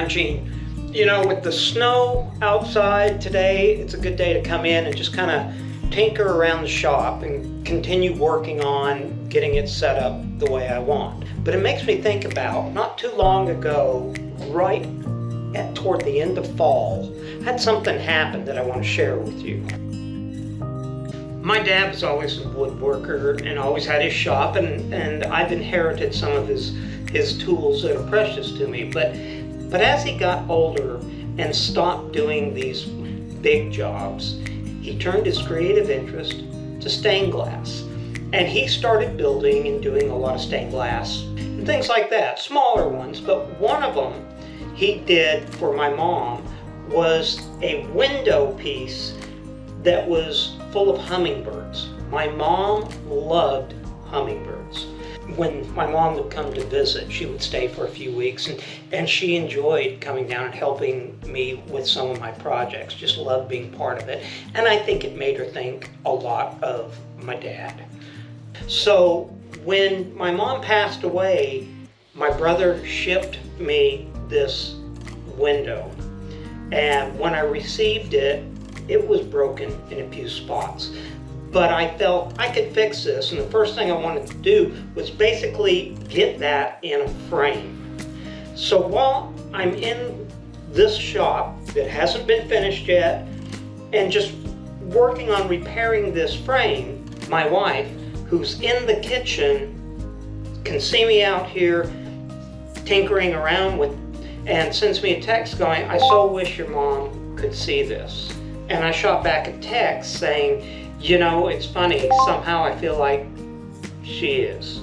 I'm Gene. You know, with the snow outside today, it's a good day to come in and just kind of tinker around the shop and continue working on getting it set up the way I want. But it makes me think about, not too long ago, toward the end of fall, had something happen that I want to share with you. My dad was always a woodworker and always had his shop, and I've inherited some of his tools that are precious to me. But as he got older and stopped doing these big jobs, he turned his creative interest to stained glass. And he started building and doing a lot of stained glass and things like that, smaller ones. But one of them he did for my mom was a window piece that was full of hummingbirds. My mom loved hummingbirds. When my mom would come to visit, she would stay for a few weeks, and she enjoyed coming down and helping me with some of my projects, just loved being part of it. And I think it made her think a lot of my dad. So when my mom passed away, my brother shipped me this window. And when I received it, it was broken in a few spots. But I felt I could fix this, and the first thing I wanted to do was basically get that in a frame. So while I'm in this shop that hasn't been finished yet, and just working on repairing this frame, my wife, who's in the kitchen, can see me out here tinkering around with, and sends me a text going, "I so wish your mom could see this." And I shot back a text saying, "You know, it's funny, somehow I feel like she is."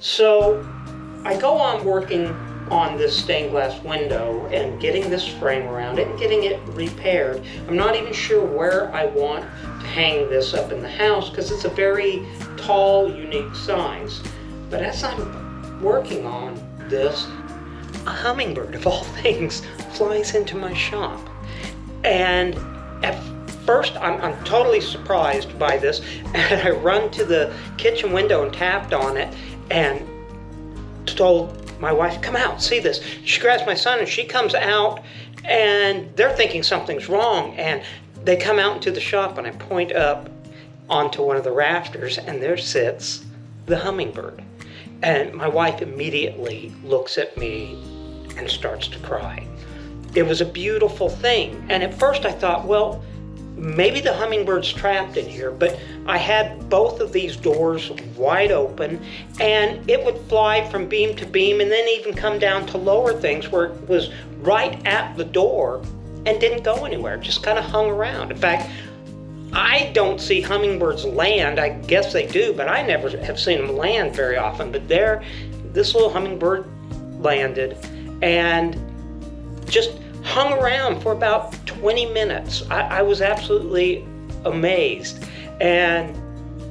So I go on working on this stained glass window and getting this frame around it and getting it repaired. I'm not even sure where I want to hang this up in the house because it's a very tall, unique size. But as I'm working on this, a hummingbird of all things flies into my shop. And at first, I'm totally surprised by this, and I run to the kitchen window and tapped on it and told my wife, "Come out, see this." She grabs my son and she comes out, and they're thinking something's wrong, and they come out into the shop, and I point up onto one of the rafters, and there sits the hummingbird. And my wife immediately looks at me and starts to cry. It was a beautiful thing, and at first I thought, well, maybe the hummingbird's trapped in here, but I had both of these doors wide open, and it would fly from beam to beam and then even come down to lower things where it was right at the door and didn't go anywhere, just kind of hung around. In fact, I don't see hummingbirds land. I guess they do, but I never have seen them land very often. But this little hummingbird landed and just hung around for about 20 minutes. I was absolutely amazed. And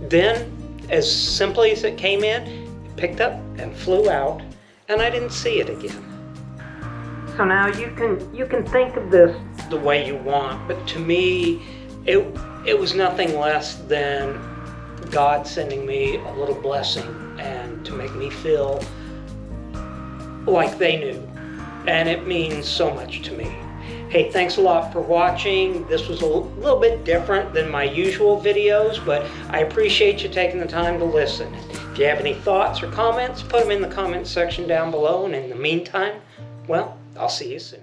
then, as simply as it came in, it picked up and flew out, and I didn't see it again. So now you can think of this the way you want, but to me, it was nothing less than God sending me a little blessing and to make me feel like they knew. And it means so much to me. Hey, thanks a lot for watching. This was a little bit different than my usual videos, but I appreciate you taking the time to listen. If you have any thoughts or comments, put them in the comment section down below. And in the meantime, well, I'll see you soon.